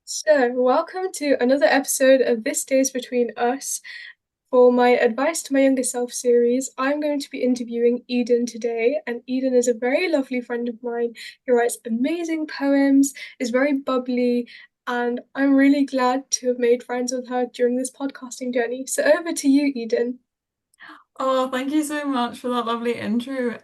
So, welcome to another episode of This Stays Between Us. For my Advice to My Younger Self series, I'm going to be interviewing Eden today. And Eden is a very lovely friend of mine who writes amazing poems, is very bubbly, and I'm really glad to have made friends with her during this podcasting journey. So, over to you, Eden. Oh, thank you so much for that lovely intro.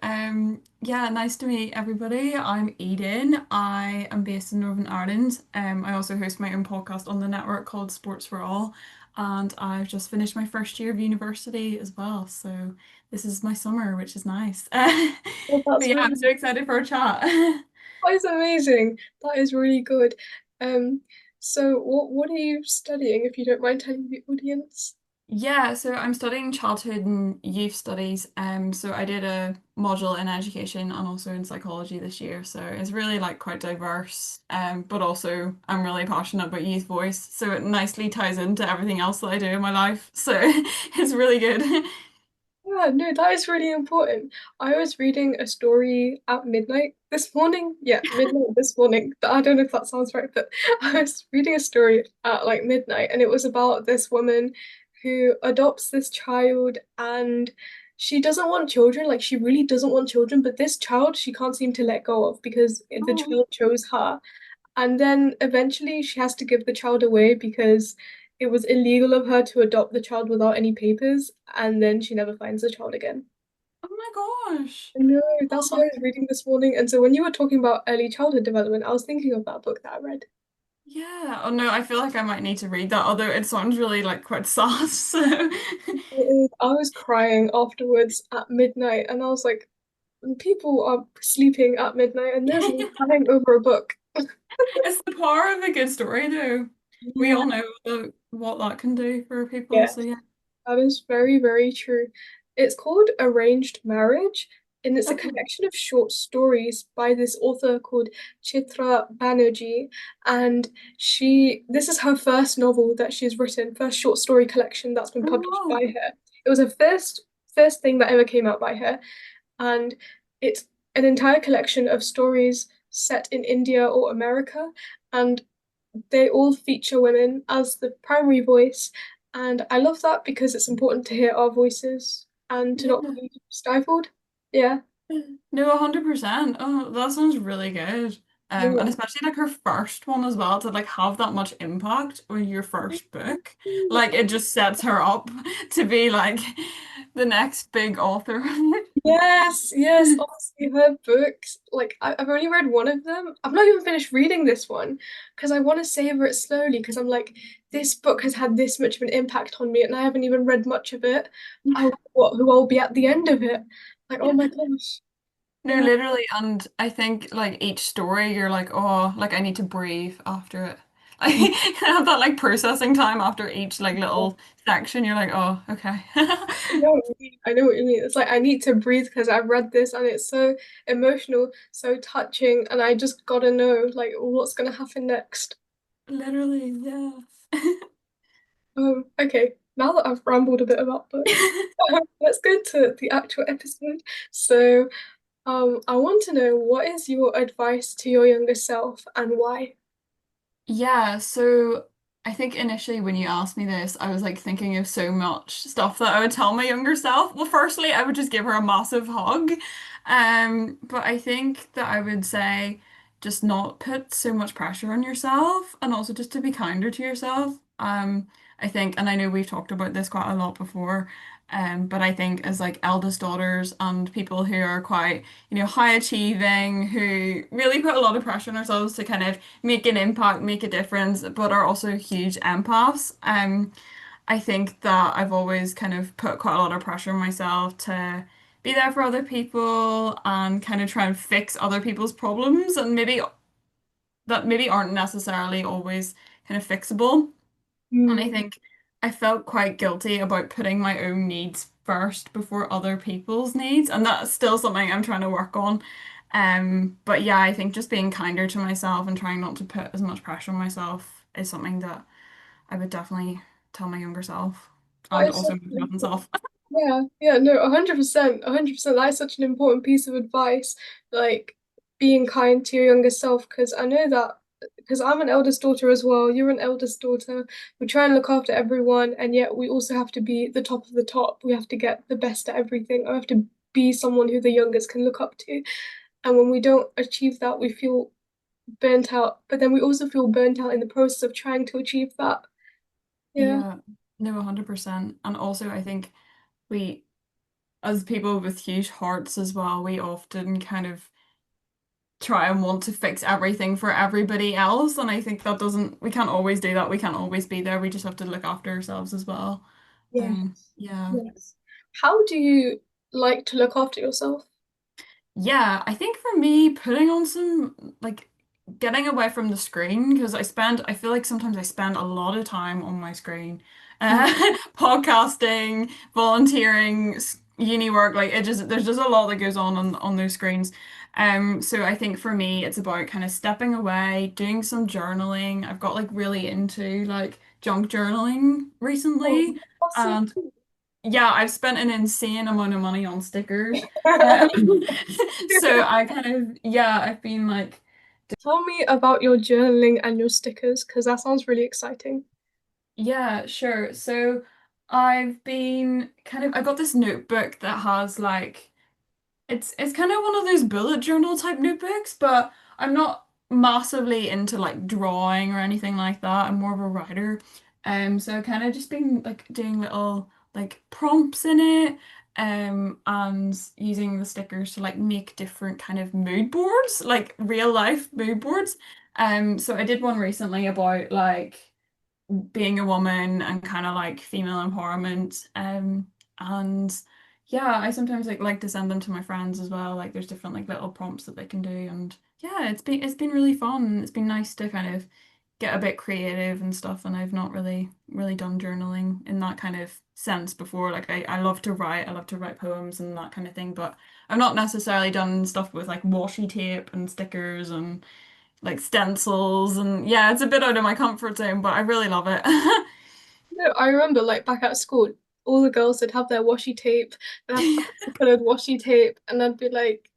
Yeah, nice to meet everybody. I'm Eden. I am based in Northern Ireland. I also host my own podcast on the network called Sports for All, and I've just finished my first year of university as well. So this is my summer, which is nice. Oh, But that's yeah, I'm really, so excited for a chat. that is amazing. That is really good. Um, so what are you studying, if you don't mind telling the audience? Yeah, so I'm studying childhood and youth studies. So I did a module in education and also in psychology this year. So it's really like quite diverse. But also I'm really passionate about youth voice. So it nicely ties into everything else that I do in my life. So it's really good. Yeah, no, that is really important. I was reading a story at midnight this morning. Yeah, midnight this morning. I don't know if that sounds right, but I was reading a story at like midnight, and it was about this woman who adopts this child, and she doesn't want children. Like, she really doesn't want children, but this child she can't seem to let go of because the Oh, child chose her. And then eventually she has to give the child away because it was illegal of her to adopt the child without any papers, and then she never finds the child again. oh my gosh. I know, that's what I was reading this morning. And so when you were talking about early childhood development, I was thinking of that book that I read. Yeah. Oh no, I feel like I might need to read that, although it sounds really like quite sad. So I was crying afterwards at midnight, and I was like, people are sleeping at midnight, and there's me crying over a book. it's the power of a good story, though. We Yeah. all know what that can do for people. Yeah. So yeah. That is very, very true. It's called Arranged Marriage, and it's a Okay. collection of short stories by this author called Chitra Banerjee. And this is her first novel that she's written, first short story collection that's been published Oh, by her. It was her first thing that ever came out by her, and it's an entire collection of stories set in India or America, and they all feature women as the primary voice, and I love that because it's important to hear our voices and to not yeah. be stifled. Yeah. No, 100%. Oh, that sounds really good. And Yeah. especially like her first one as well, to like have that much impact on your first book. Like it just sets her up to be like the next big author. Yes, yes, honestly, her books, like I've only read one of them. I've not even finished reading this one because I want to savor it slowly because I'm like, this book has had this much of an impact on me and I haven't even read much of it. I wonder who I'll be at the end of it. Like, oh my gosh. No, Yeah. literally, and I think like each story, you're like, oh, like I need to breathe after it. Like have that like processing time after each like little section. You're like, oh, okay. I know what you mean. I know what you mean. It's like I need to breathe because I've read this and it's so emotional, so touching, and I just gotta know like what's gonna happen next. Literally, yeah. Okay, now that I've rambled a bit about books, let's go to the actual episode. So, I want to know what is your advice to your younger self and why? Yeah, so I think initially when you asked me this, I was like thinking of so much stuff that I would tell my younger self. Well, firstly, I would just give her a massive hug. But I think that I would say just not put so much pressure on yourself and also just to be kinder to yourself. I think, and I know we've talked about this quite a lot before, but I think as like eldest daughters and people who are quite, high achieving, who really put a lot of pressure on ourselves to kind of make an impact, make a difference, but are also huge empaths. I think that I've always kind of put quite a lot of pressure on myself to be there for other people and kind of try and fix other people's problems and maybe aren't necessarily always kind of fixable. And I Hmm. think I felt quite guilty about putting my own needs first before other people's needs, and that's still something I'm trying to work on. But yeah, I think just being kinder to myself and trying not to put as much pressure on myself is something that I would definitely tell my younger self That and is also such my an present important. self. Yeah, yeah, no, 100%, 100%. That is such an important piece of advice, like being kind to your younger self, because I know that. because I'm an eldest daughter as well. You're an eldest daughter. We try and look after everyone, and yet we also have to be the top of the top. We have to get the best at everything. I have to be someone who the youngest can look up to. And when we don't achieve that, we feel burnt out. But then we also feel burnt out in the process of trying to achieve that. Yeah. Yeah, no, 100%. And also, I think we, as people with huge hearts as well, we often kind of try and want to fix everything for everybody else. And I think that doesn't, we can't always do that. We can't always be there. We just have to look after ourselves as well. Yeah. Yeah. Yes. How do you like to look after yourself? Yeah, I think for me, putting on some, like, getting away from the screen, because I feel like sometimes I spend a lot of time on my screen, Mm. podcasting, volunteering, uni work, like, there's just a lot that goes on those screens. So I think for me, it's about kind of stepping away, doing some journaling. I've got, like, really into, like, junk journaling Oh, recently. that's so And cool. yeah, I've spent an insane amount of money on stickers. Um, so I kind of, yeah, I've been like, Tell me about your journaling and your stickers, because that sounds really exciting. yeah, sure. So I've been kind of, I got this notebook that has like, it's kind of one of those bullet journal type notebooks, but I'm not massively into like drawing or anything like that. I'm more of a writer. So I kind of just been like doing little like prompts in it, and using the stickers to like make different kind of mood boards, like real life mood boards. So I did one recently about like being a woman and kind of like female empowerment. And yeah, I sometimes like to send them to my friends as well. Like there's different like little prompts that they can do, and yeah, it's been really fun. It's been nice to kind of get a bit creative and stuff. And I've not really done journaling in that kind of sense before. Like I I love to write poems and that kind of thing, but I've not necessarily done stuff with like washi tape and stickers and like stencils, and yeah, it's a bit out of my comfort zone, but I really love it. No, I remember like back at school, all the girls would have their washi tape, they'd have fancy colored washi tape, and I'd be like,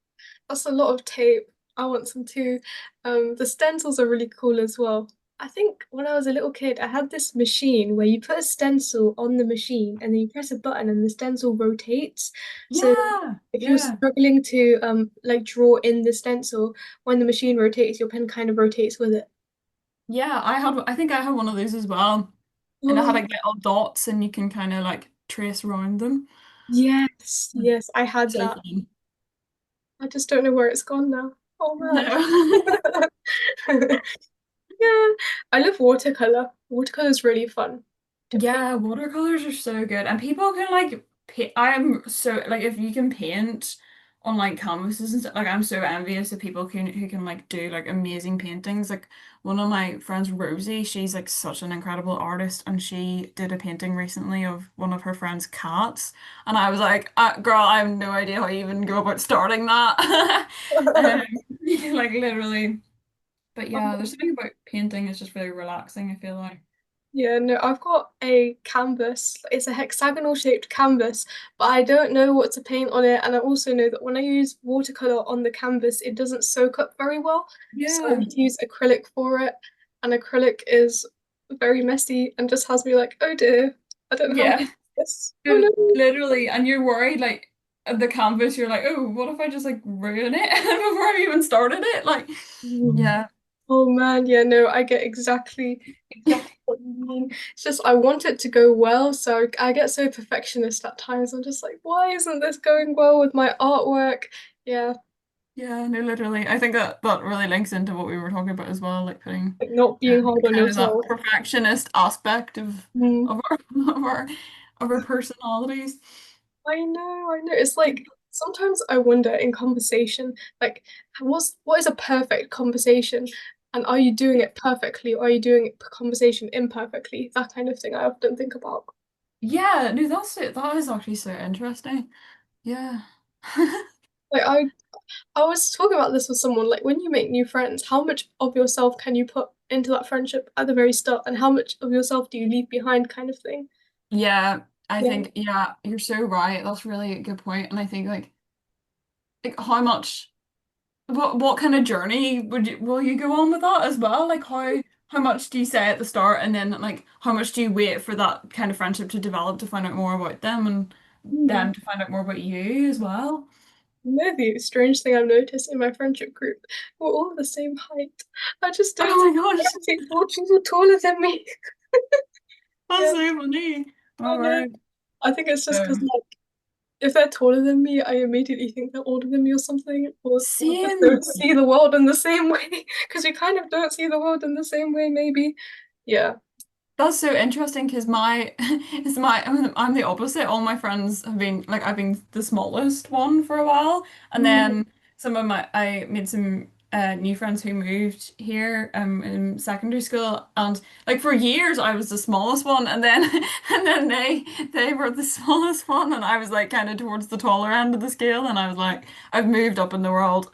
that's a lot of tape. I want some too. The stencils are really cool as well. I think when I was a little kid, I had this machine where you put a stencil on the machine and then you press a button and the stencil rotates. So Yeah, if you're yeah, struggling to like draw in the stencil, when the machine rotates, your pen kind of rotates with it. yeah. I think I had one of those as well, and I had Oh, like little dots, and you can kind of like trace around them. yes, yes, I had So that. fun. I just don't know where it's gone now. Oh man. No. Yeah, I love watercolor. Watercolor is really fun to paint. Yeah, watercolors are so good, and people can like I am so like if you can paint on like canvases and stuff, like I'm so envious of people who can like do like amazing paintings. Like one of my friends, Rosie, she's like such an incredible artist, and she did a painting recently of one of her friend's cats, and I was like, "Girl, I have no idea how you even go about starting that." Um, like literally, but yeah, there's something about painting is just really relaxing, I feel like. Yeah, no, I've got a canvas. It's a hexagonal shaped canvas, but I don't know what to paint on it. And I also know that when I use watercolor on the canvas, it doesn't soak up very well. So I Yeah. need to use acrylic for it. And acrylic is very messy and just has me like, oh dear, I don't know how I'm Yeah. gonna do this. Oh No, no. literally, and you're worried like at the canvas, you're like, oh, what if I just like ruin it before I've even started it? Like, yeah, Oh man, yeah, no, I get exactly what you mean. It's just I want it to go well, so I get so perfectionist at times. I'm just like, why isn't this going well with my artwork? Yeah, yeah, no, literally. I think that that really links into what we were talking about as well, like putting like not being hard on kind of that yourself. perfectionist aspect Mm. of our of our of our personalities. I know. It's like sometimes I wonder in conversation, like, what is a perfect conversation? And are you doing it perfectly, or are you doing conversation imperfectly? That kind of thing I often think about. Yeah, no, that's it. That is actually so interesting. Yeah. Like I was talking about this with someone, like when you make new friends, how much of yourself can you put into that friendship at the very start, and how much of yourself do you leave behind, kind of thing. Yeah, I Yeah. think yeah, you're so right. That's really a good point. And I think like how much what kind of journey will you go on with that as well? Like how much do you say at the start and then like how much do you wait for that kind of friendship to develop to find out more about them and Hmm. them to find out more about you as well? Maybe strange thing I've noticed in my friendship group, we're all the same height. I just don't Oh see my gosh, people taller than me. that's Yeah, so funny. I Oh know. word. I think it's just because Um, like if they're taller than me, I immediately think they're older than me or something, or just same. don't see the world in the same way. Because we kind of don't see the world in the same way, maybe. Yeah. That's so interesting because my it's my I'm the opposite. All my friends have been like I've been the smallest one for a while, and Mm. then some of my I made some new friends who moved here in secondary school, and like for years I was the smallest one, and then and then they were the smallest one, and I was like kind of towards the taller end of the scale, and I was like I've moved up in the world.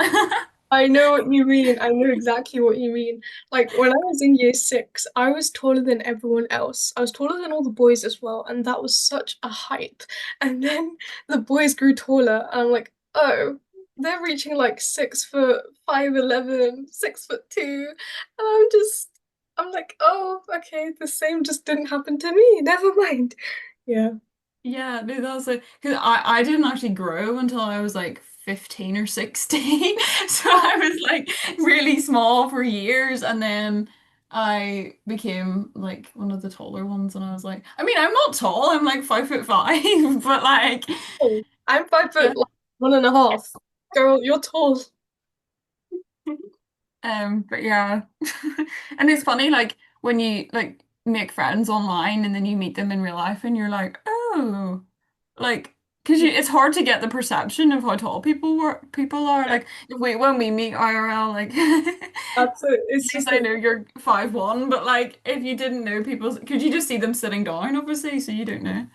I know what you mean. I know exactly what you mean. Like when I was in year six, I was taller than everyone else. I was taller than all the boys as well, and that was such a height. And then the boys grew taller, and I'm like, oh, they're reaching like 6 foot 5'11", 6'2", and I'm like, oh, okay, the same just didn't happen to me. Never mind. Yeah. Yeah, no, that's it. Because I didn't actually grow until I was like 15 or 16. So I was like really small for years. And then I became like one of the taller ones. And I was like, I mean, I'm not tall. I'm like 5'5". But like, Oh, I'm 5 foot yeah. like 1.5. Girl, you're tall. But yeah. And it's funny, like when you like make friends online and then you meet them in real life and you're like, oh. Like, because it's hard to get the perception of how tall people are. Yeah, Like, if we when we meet IRL, like, at that's it. It's least just I like, know you're 5'1", but like, if you didn't know people, could you just see them sitting down, obviously, so you don't know.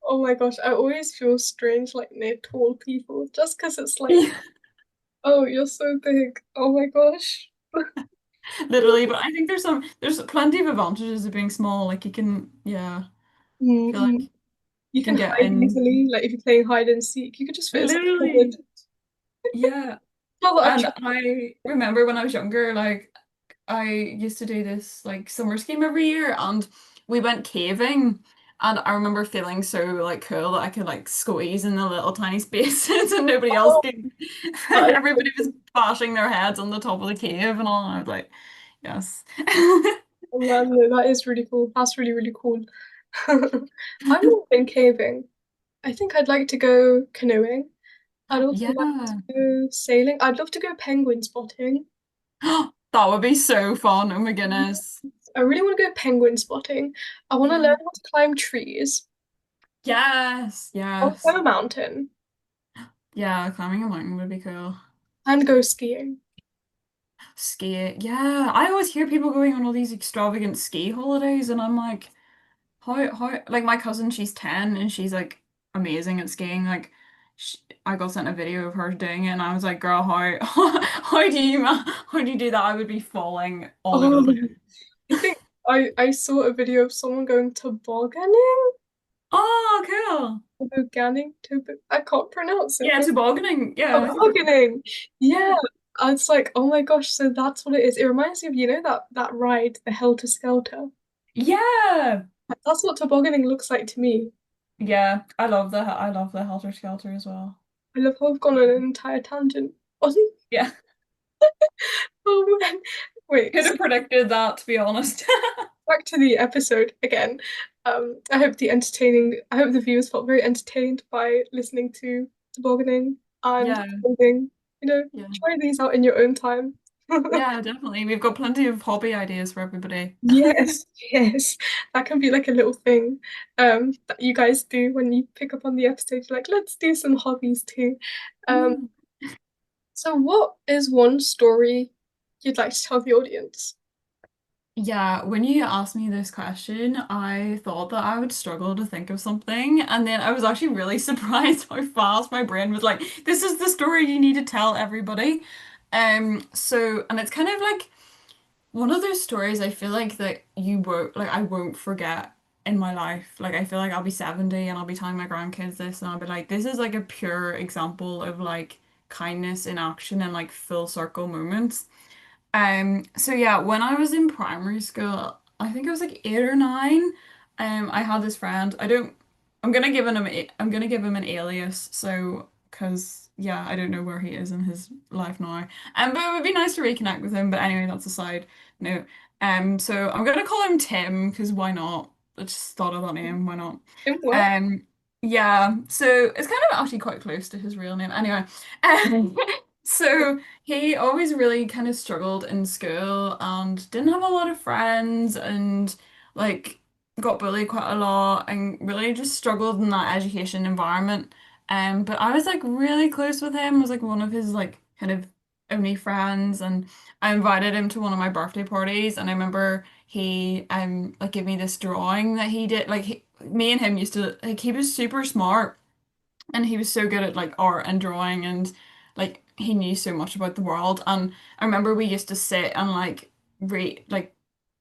oh my gosh, I always feel strange like near tall people just because it's like, Yeah, oh, you're so big. Oh my gosh. literally, but I think there's plenty of advantages of being small. Like, you can, yeah, I feel Hmm. like You you can can get hide in. easily. Like if you're playing hide and seek, you could just fit inside the cupboard. Literally, yeah. Not that I've And tried. I remember when I was younger, like I used to do this like summer scheme every year and we went caving and I remember feeling so like cool that I could like squeeze in the little tiny spaces and nobody else Oh, could that and is so everybody was cool. bashing their heads on the top of the cave and all and I was like, yes. Oh man, no, that is really cool. That's really, really cool. I've never been caving. I think I'd like to go canoeing. I'd also like to Yeah. go sailing. I'd love to go penguin spotting. That would be so fun. Oh my goodness. I really want to go penguin spotting. I want to learn Yeah. how to climb trees. Yes. I want to climb Yes. a mountain Yeah, climbing a mountain would be cool. and go skiing. Ski. Yeah, I always hear people going on all these extravagant ski holidays, and I'm like, like my cousin, she's 10 and she's like amazing at skiing. Like, I got sent a video of her doing it, and I was like, girl, how, how do you do that? I would be falling all over the place. Oh, I think I saw a video of someone going tobogganing. Oh, cool. Tobogganing? I can't pronounce it. Yeah, tobogganing. Yeah, I think it's Tobogganing. Yeah. yeah. I was like, oh my gosh, so that's what it is. It reminds me of, that ride, the Helter Skelter. Yeah. That's what tobogganing looks like to me. Yeah, I love the Helter Skelter as well. I love how I've gone on an entire tangent. Yeah, Oh man. Wait, could so have predicted that to be honest. back to the episode again. I hope the viewers felt very entertained by listening to tobogganing and Yeah, clothing. yeah. Try these out in your own time. Yeah, definitely. We've got plenty of hobby ideas for everybody. Yes, yes. That can be like a little thing that you guys do when you pick up on the episode. You're like, let's do some hobbies too. Um, Mm. so what is one story you'd like to tell the audience? Yeah, when you asked me this question, I thought that I would struggle to think of something, and then I was actually really surprised how fast my brain was like, this is the story you need to tell everybody. And it's kind of like one of those stories I feel like that you won't like I won't forget in my life. Like I feel like I'll be 70 and I'll be telling my grandkids this and I'll be like, this is like a pure example of like kindness in action and like full circle moments. So yeah, when I was in primary school, I think I was like 8 or 9. I had this friend. I'm gonna give him an alias, so because yeah, I don't know where he is in his life now. But it would be nice to reconnect with him. But anyway, that's a side note. So I'm gonna call him Tim because why not? I just thought of that name. Why not? In what? Um, yeah. So it's kind of actually quite close to his real name. Anyway, so. He always really kind of struggled in school and didn't have a lot of friends and like got bullied quite a lot and really just struggled in that education environment. But I was like really close with him. I was like one of his like kind of only friends, and I invited him to one of my birthday parties, and I remember he like gave me this drawing that he did. Me and him used to like he was super smart and he was so good at like art and drawing and like he knew so much about the world. And I remember we used to sit and like read like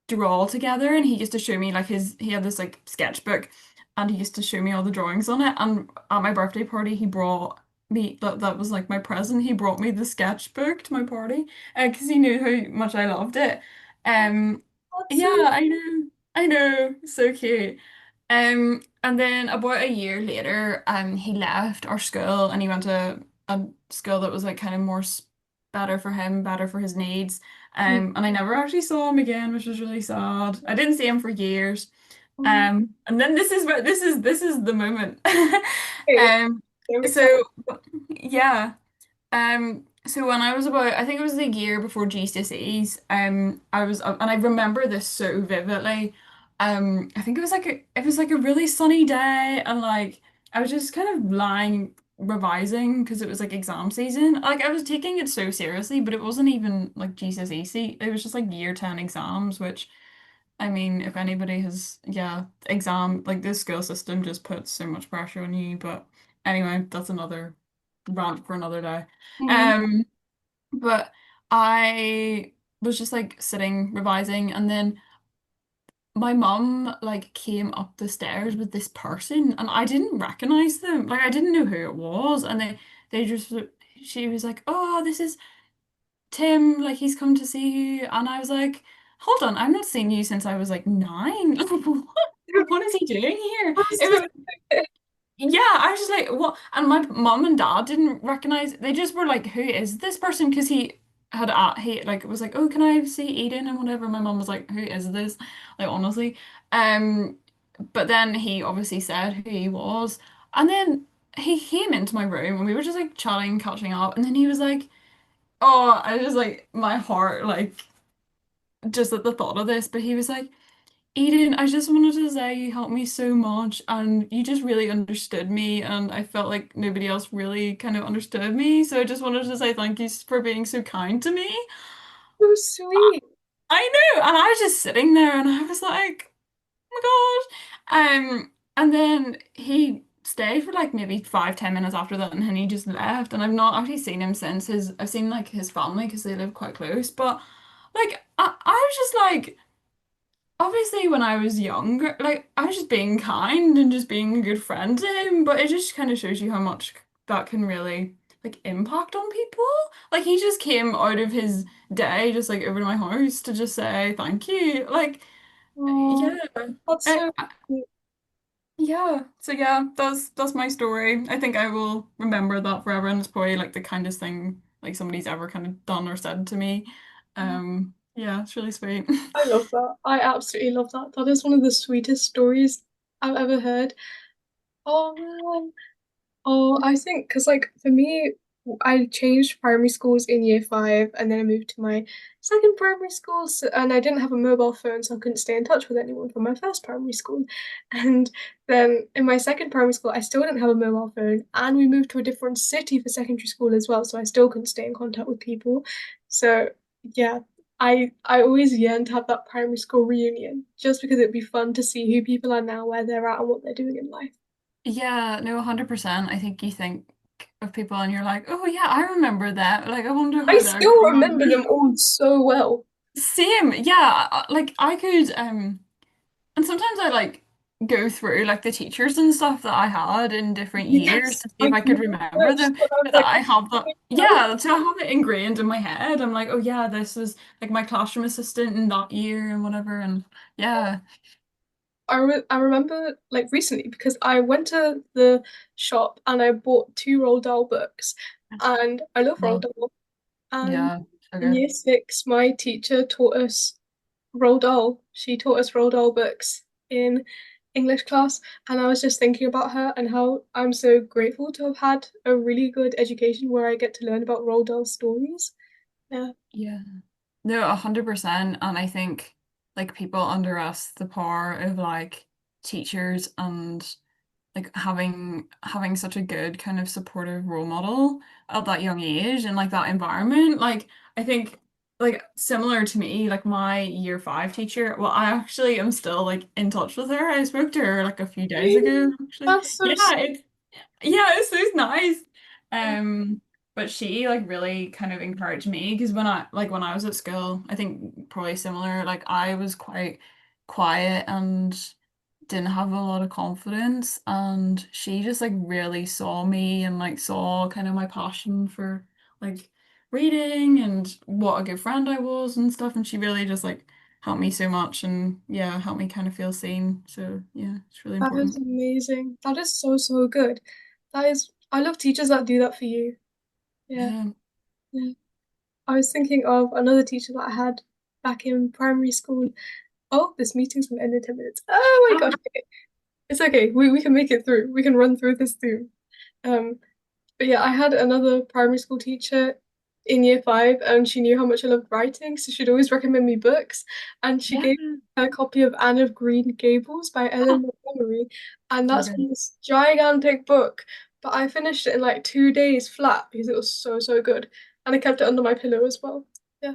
draw together, and he used to show me like he had this like sketchbook, and he used to show me all the drawings on it. And at my birthday party he brought me that was like my present. He brought me the sketchbook to my party because he knew how much I loved it. um That's yeah, so I know, so cute. And then about a year later, he left our school and he went to a school that was like kind of better for him, better for his needs. sweet. And I never actually saw him again, which was really sad. I didn't see him for years. Um, And then this is the moment. okay, Um, so excited. so yeah. So when I was about, I think it was the year before GCSEs, I was, and I remember this so vividly. I think it was like a really sunny day, and like I was just kind of lying revising because it was like exam season. Like I was taking it so seriously, but it wasn't even like GCSE. It was just like year 10 exams, which I mean, if anybody has, yeah, exam, like this school system just puts so much pressure on you. But anyway, that's another rant for another day. Mhm. Um, but I was just like sitting revising, and then my mum like came up the stairs with this person, and I didn't recognize them. Like I didn't know who it was, and they just she was like, "Oh, this is Tim, like he's come to see you." And I was like, hold on, I've not seen you since I was like 9. Like, what is he doing here? That's It was, so okay. yeah, I was just like, what? And my mom and dad didn't recognize, they just were like, who is this person? Because he like was like, oh, can I see Eden and whatever. My mom was like, who is this? Like, honestly. Um, but then he obviously said who he was. And then he came into my room and we were just like chatting, catching up. And then he was like, oh, I just like my heart like just at the thought of this, but he was like, Eden, I just wanted to say you helped me so much and you just really understood me and I felt like nobody else really kind of understood me. So I just wanted to say thank you for being so kind to me. So sweet. I know, and I was just sitting there and I was like, oh my God. And then he stayed for like maybe 5, 10 minutes after that, and then he just left. And I've not actually seen him since. I've seen like his family because they live quite close. But like I was just like, obviously when I was younger, like I was just being kind and just being a good friend to him. But it just kind of shows you how much that can really like impact on people. Like he just came out of his day just like over to my house to just say thank you. Like Oh, yeah. that's I, so sweet. Yeah, so yeah, that's my story. I think I will remember that forever, and it's probably like the kindest thing like somebody's ever kind of done or said to me. Yeah, it's really sweet. I love that. I absolutely love that. That is one of the sweetest stories I've ever heard. Oh man. Oh, I think because like for me, I changed primary schools in year 5, and then I moved to my second primary school, and I didn't have a mobile phone, so I couldn't stay in touch with anyone from my first primary school. And then in my second primary school, I still didn't have a mobile phone, and we moved to a different city for secondary school as well, so I still couldn't stay in contact with people. So yeah. I always yearn to have that primary school reunion just because it'd be fun to see who people are now, where they're at, and what they're doing in life. Yeah, no, 100%. I think you think of people and you're like, oh yeah, I remember that. Like, I wonder I how they're still getting on. remember them all so well. Same, yeah. Like I could, and sometimes I like. go through like the teachers and stuff that I had in different years Yes, to see if like I could you remember wish them. that I was That like, I have that, now. yeah, so I have it ingrained in my head. I'm like, oh yeah, this was like my classroom assistant in that year and whatever. And yeah, I remember like recently because I went to the shop and I bought two Roald Dahl books, and I love Roald well, Dahl. And yeah, so in good. year six, my teacher taught us Roald Dahl. She taught us Roald Dahl books in English class, and I was just thinking about her and how I'm so grateful to have had a really good education where I get to learn about Roald Dahl stories. Yeah. Yeah. No, 100%. And I think like people underestimate the power of like teachers and like having such a good kind of supportive role model at that young age and like that environment. Like I think like similar to me, like my year five teacher, well, I actually am still like in touch with her. I spoke to her like a few days ago, Really? actually. That's so Yeah, sweet. yeah, it's nice. Um, but she like really kind of encouraged me because when I was at school, I think probably similar, like I was quite quiet and didn't have a lot of confidence, and she just like really saw me and like saw kind of my passion for like reading and what a good friend I was and stuff, and she really just like helped me so much and yeah, helped me kind of feel seen. So yeah, it's really That is important. amazing. That is so, so good. That is, I love teachers that do that for you. Yeah. Yeah. Yeah. I was thinking of another teacher that I had back in primary school. Oh, this meeting's gonna end in 10 minutes. Oh my gosh. Okay. It's okay. We can make it through. We can run through this too. Um, but yeah, I had another primary school teacher in year five, and she knew how much I loved writing, so she'd always recommend me books. And she Yeah. gave me a copy of Anne of Green Gables by Ellen Montgomery, and So that's good. this gigantic book. But I finished it in like 2 days flat because it was so, so good. And I kept it under my pillow as well. Yeah.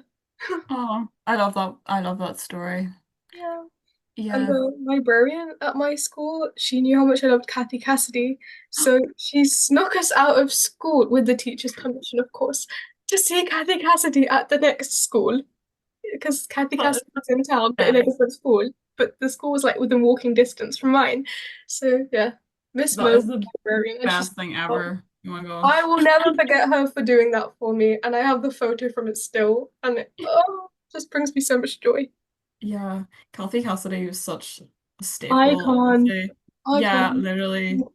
Oh, I love that. I love that story. Yeah. And Yeah. the librarian at my school, she knew how much I loved Kathy Cassidy. So she snuck us out of school with the teacher's permission, of course, to see Kathy Cassidy at the next school. Because Kathy That Cassidy was in town, but in a is different school. But the school was like within walking distance from mine. So yeah, Miss that Mo, is the librarian, and she's best thing oh, ever. Oh my I gosh. will never forget her for doing that for me. And I have the photo from it still. And it just brings me so much joy. Yeah. Kathy Cassidy was such a staple, I would Icon. say. Yeah, Icon. literally.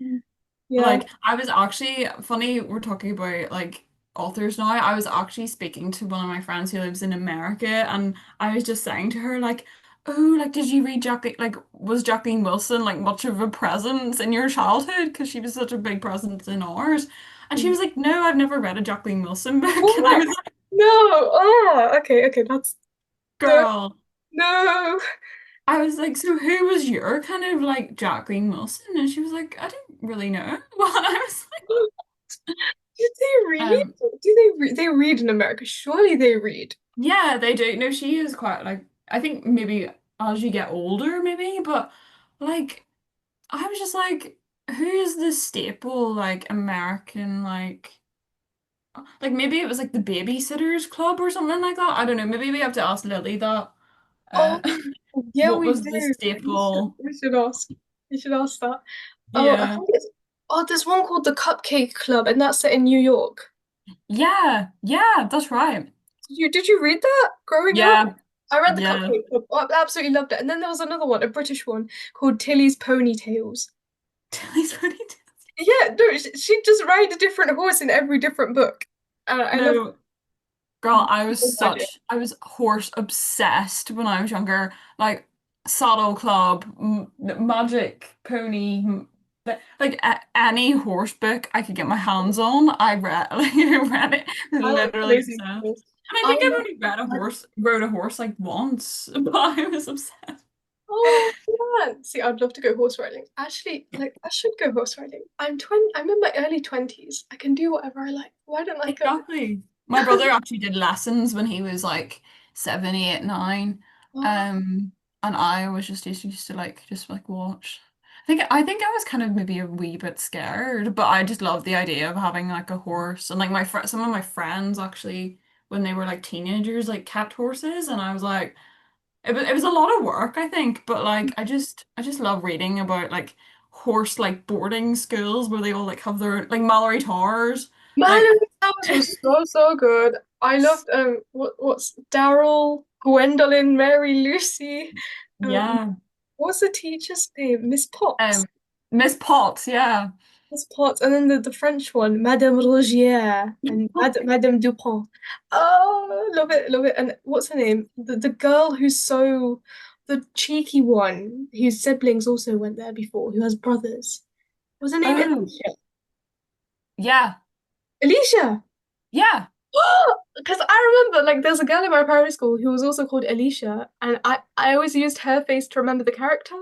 Yeah. Like I was actually funny, we're talking about like authors now. I was actually speaking to one of my friends who lives in America and I was just saying to her like, oh, like did you read Jackie like was Jacqueline Wilson like much of a presence in your childhood? Because she was such a big presence in ours. And she was like, no, I've never read a Jacqueline Wilson book. And I What? was like, No. Oh, okay, okay. That's no, girl. no. I was like, so who was your kind of like Jacqueline Wilson? And she was like, I don't really know. Well, and I was Did they like, read? Do they read? They read in America. Surely they read. yeah, they do. No, she is quite like I think maybe as you get older, maybe, but like I was just like, who is the staple like American like maybe it was like the Babysitters Club or something like that. I don't know. Maybe we have to ask Lily that. Uh, Oh, yeah, what we was the do. We should. staple? We should ask. We should ask that. Oh, I Yeah. think it's. Oh, there's one called the Cupcake Club, and that's set in New York. Yeah, yeah, that's right. Did you read that growing up? Yeah, I read the yeah. Cupcake Club. Oh, I absolutely loved it. And then there was another one, a British one called Tilly's Ponytails. Tilly's Pony. Yeah, no, she just ride a different horse in every different book. I love No, girl, magic. I was horse obsessed when I was younger. Like Saddle Club, Magic Pony, like any horse book I could get my hands on, I read. Like I read it, I like literally crazy obsessed. horse. And I I think I've love only read a magic. horse, rode a horse like once, but I was obsessed. Oh yeah. See, I'd love to go horse riding. Actually, like I should go horse riding. I'm 20, I'm in my early 20s. I can do whatever I like. Why don't I go? Exactly. My brother actually did lessons when he was like 7, 8, 9. Oh, Um, and I was just used to like just like watch. I think I was kind of maybe a wee bit scared, but I just loved the idea of having like a horse. And like some of my friends actually when they were like teenagers like kept horses and I was like it was a lot of work, I think, but like I just love reading about like horse like boarding schools where they all like have their like Mallory Towers. Like Mallory Towers was so so good. I loved what's Daryl, Gwendolyn, Mary, Lucy. yeah. What's the teacher's name? Miss Potts. Um Miss Potts, yeah. Miss Potts, and then the French one, Madame Rogier and Madame Dupont. Oh, love it, love it. And what's her name? The girl who's so the cheeky one, whose siblings also went there before, who has brothers. Was her name Oh, Alicia? yeah. Alicia! Yeah. Because I remember, like, there's a girl in my primary school who was also called Alicia, and I always used her face to remember the character.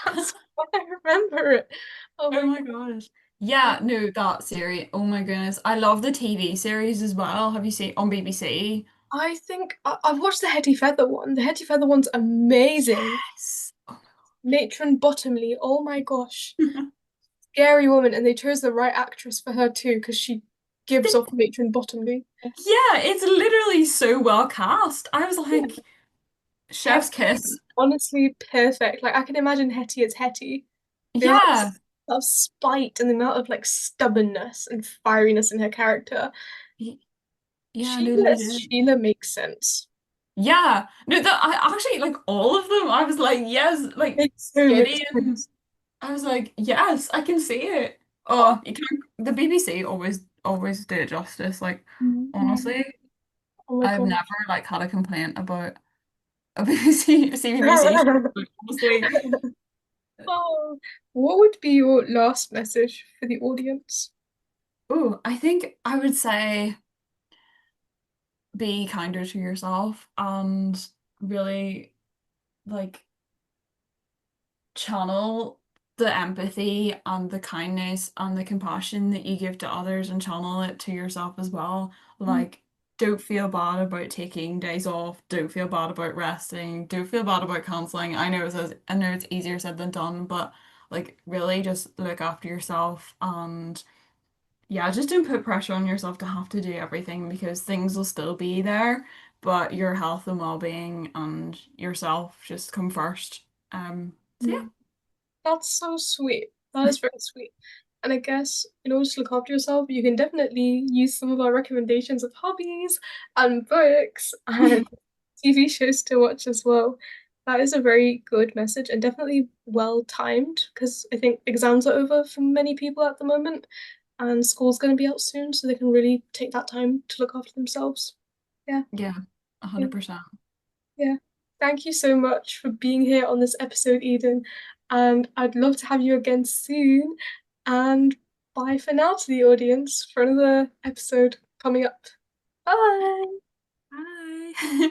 That's why I remember it. Oh Oh my my gosh. Yeah, no, that series. Oh my goodness. I love the TV series as well. Have you seen on BBC? I think I've watched the Hetty Feather one. The Hetty Feather one's amazing. Yes. Oh Matron Bottomley. Oh my gosh. my Scary woman. And they chose the right actress for her too, because she gives God. off Matron Bottomley. Yeah, it's literally so well cast. I was Yeah. like, chef's Hetty is kiss. honestly perfect. Like I can imagine Hetty as Hetty. The amount Yeah. of spite and the amount of like stubbornness and fieriness in her character. Y- Yeah, no, Sheila as legit. Sheila makes sense. Yeah. No, that I actually like all of them. I was like, yes, like Makes so much Gideon. sense. I was like, yes, I can see it. Oh, Oh, you can't, the BBC always do it justice. Like, mhm. honestly, Oh my I've God. never like had a complaint about a BBC CBBC show. Like, honestly. Oh, what would be your last message for the audience? Oh, I think I would say be kinder to yourself and really like channel the empathy and the kindness and the compassion that you give to others and channel it to yourself as well. Mm, Like, don't feel bad about taking days off. Don't feel bad about resting. Don't feel bad about canceling. I know it's easier said than done, but like really just look after yourself and yeah, just don't put pressure on yourself to have to do everything because things will still be there, but your health and well-being and yourself just come first. So yeah. mm. That's so sweet. That is very sweet. And I guess in order to look after yourself, you can definitely use some of our recommendations of hobbies and books and TV shows to watch as well. That is a very good message and definitely well timed because I think exams are over for many people at the moment and school's going to be out soon, so they can really take that time to look after themselves. Yeah, Yeah, yeah, 100%. yeah. Thank you so much for being here on this episode, Eden. And I'd love to have you again soon. And bye for now to the audience for another episode coming up. Bye. Bye.